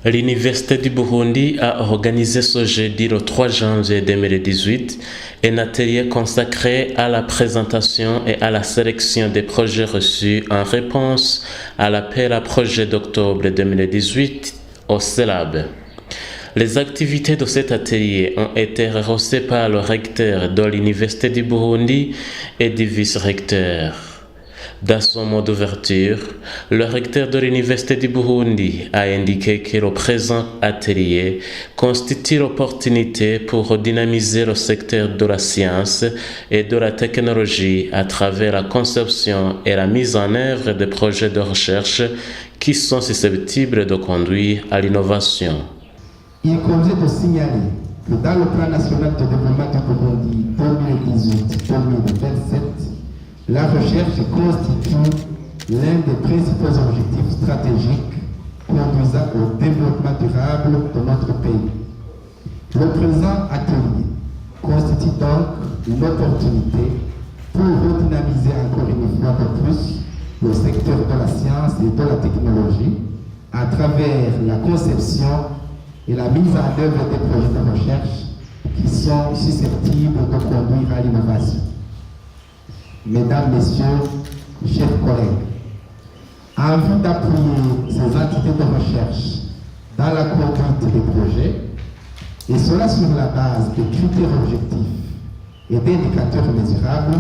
L'Université du Burundi a organisé ce jeudi le 3 janvier 2018 un atelier consacré à la présentation et à la sélection des projets reçus en réponse à l'appel à projet d'octobre 2018 au CELAB. Les activités de cet atelier ont été rehaussées par le recteur de l'Université du Burundi et du vice-recteur. Dans son mot d'ouverture, le recteur de l'Université du Burundi a indiqué que le présent atelier constitue l'opportunité pour dynamiser le secteur de la science et de la technologie à travers la conception et la mise en œuvre de projets de recherche qui sont susceptibles de conduire à l'innovation. Il convient de signaler que dans le plan national de développement du Burundi 2018-2027, la recherche constitue l'un des principaux objectifs stratégiques conduisant au développement durable de notre pays. Le présent atelier constitue donc une opportunité pour redynamiser encore une fois de plus le secteur de la science et de la technologie à travers la conception et la mise en œuvre des projets de recherche qui sont susceptibles de conduire à l'innovation. Mesdames, Messieurs, chers collègues, en vue d'appuyer ces entités de recherche dans la conduite des projets, et cela sur la base de critères objectifs et d'indicateurs mesurables,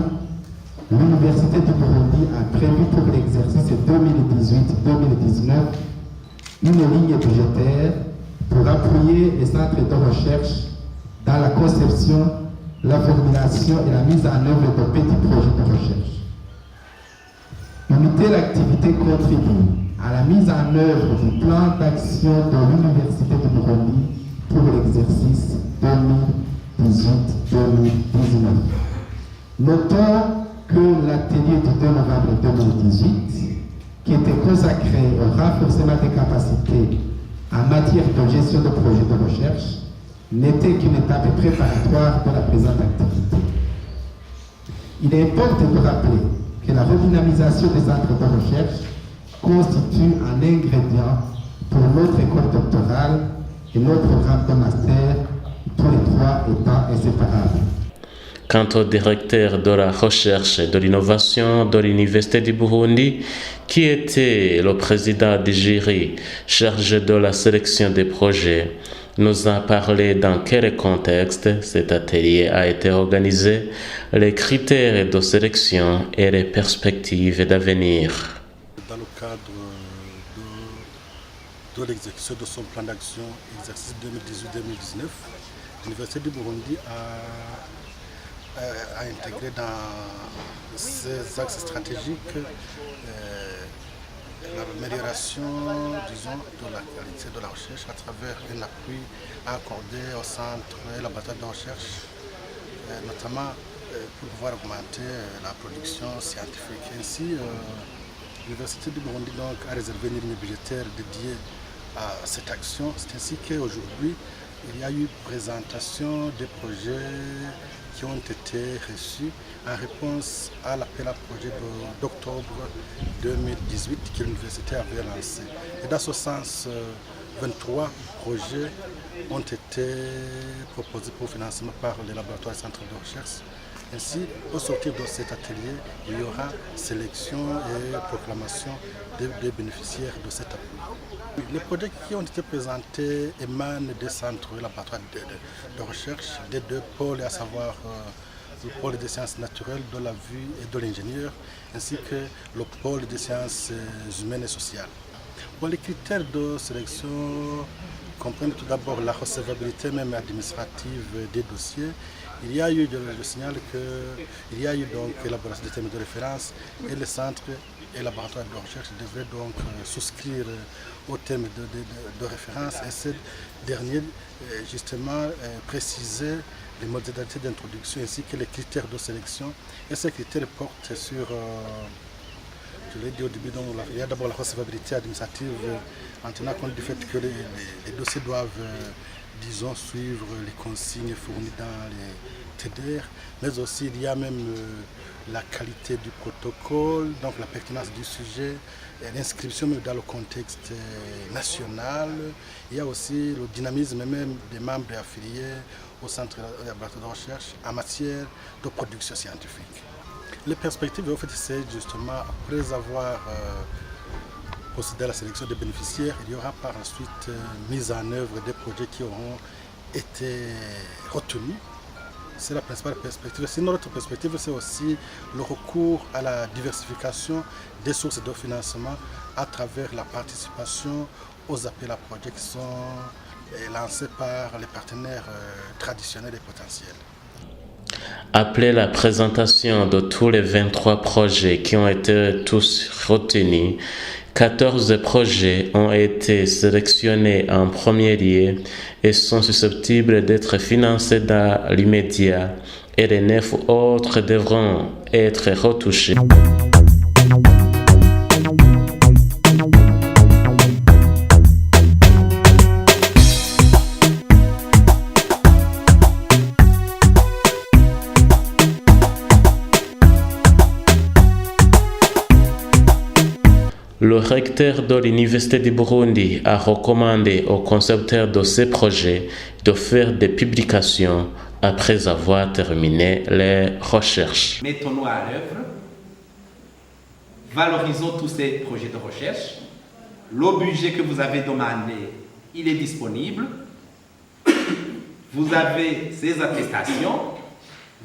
l'Université du Burundi a prévu pour l'exercice 2018-2019 une ligne budgétaire pour appuyer les centres de recherche dans la conception, la formulation et la mise en œuvre de petits projets de recherche. Une telle activité contribue à la mise en œuvre du plan d'action de l'Université du Burundi pour l'exercice 2018-2019. Notons que l'atelier du 2 novembre 2018, qui était consacré au renforcement des capacités en matière de gestion de projets de recherche, n'était qu'une étape préparatoire de la présente activité. Il importe de rappeler que la redynamisation des centres de recherche constitue un ingrédient pour notre école doctorale et notre programme de master, tous les trois étant inséparables. Quant au directeur de la recherche et de l'innovation de l'Université du Burundi, qui était le président du jury chargé de la sélection des projets, nous a parlé dans quel contexte cet atelier a été organisé, les critères de sélection et les perspectives d'avenir. Dans le cadre de l'exécution de son plan d'action exercice 2018-2019, l'Université du Burundi a intégré dans ses axes stratégiques l'amélioration, disons, de la qualité de la recherche à travers un appui accordé au centre et laboratoire de recherche, notamment pour pouvoir augmenter la production scientifique. Ainsi, l'Université du Burundi donc, a réservé une ligne budgétaire dédiée à cette action. C'est ainsi qu'aujourd'hui, il y a eu présentation des projets qui ont été reçus en réponse à l'appel à projet d'octobre 2018 que l'université avait lancé. Et dans ce sens, 23 projets ont été proposés pour financement par les laboratoires et centres de recherche. Ainsi, au sortir de cet atelier, il y aura sélection et proclamation des bénéficiaires de cet appui. Les projets qui ont été présentés émanent des centres et laboratoires de recherche des deux pôles, à savoir le pôle des sciences naturelles, de la vie et de l'ingénieur, ainsi que le pôle des sciences humaines et sociales. Bon, les critères de sélection comprendre tout d'abord la recevabilité même administrative des dossiers. Il y a eu, je signale qu'il y a eu donc l'élaboration des termes de référence et les centres et laboratoires de recherche devraient donc souscrire aux termes de référence et ces derniers justement préciser les modalités d'introduction ainsi que les critères de sélection. Et ces critères portent sur, je l'ai dit au début, donc, il y a d'abord la recevabilité administrative en tenant compte du fait que les dossiers doivent disons, suivre les consignes fournies dans les TDR, mais aussi il y a même la qualité du protocole, donc la pertinence du sujet, l'inscription dans le contexte national. Il y a aussi le dynamisme même des membres affiliés au centre laboratoire de recherche en matière de production scientifique. Les perspectives, en fait, c'est justement après avoir procédé à la sélection des bénéficiaires, il y aura par la suite mise en œuvre des projets qui auront été retenus. C'est la principale perspective. Sinon, notre perspective, c'est aussi le recours à la diversification des sources de financement à travers la participation aux appels à projets qui sont lancés par les partenaires traditionnels et potentiels. Après la présentation de tous les 23 projets qui ont été tous retenus, 14 projets ont été sélectionnés en premier lieu et sont susceptibles d'être financés dans l'immédiat et les 9 autres devront être retouchés. Le recteur de l'Université du Burundi a recommandé aux concepteurs de ces projets de faire des publications après avoir terminé les recherches. Mettons-nous à l'œuvre, valorisons tous ces projets de recherche. Le budget que vous avez demandé, il est disponible. Vous avez ces attestations.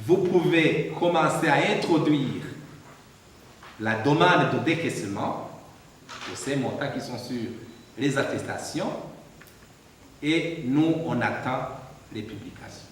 Vous pouvez commencer à introduire la demande de décaissement de ces montants qui sont sur les attestations et nous, on attend les publications.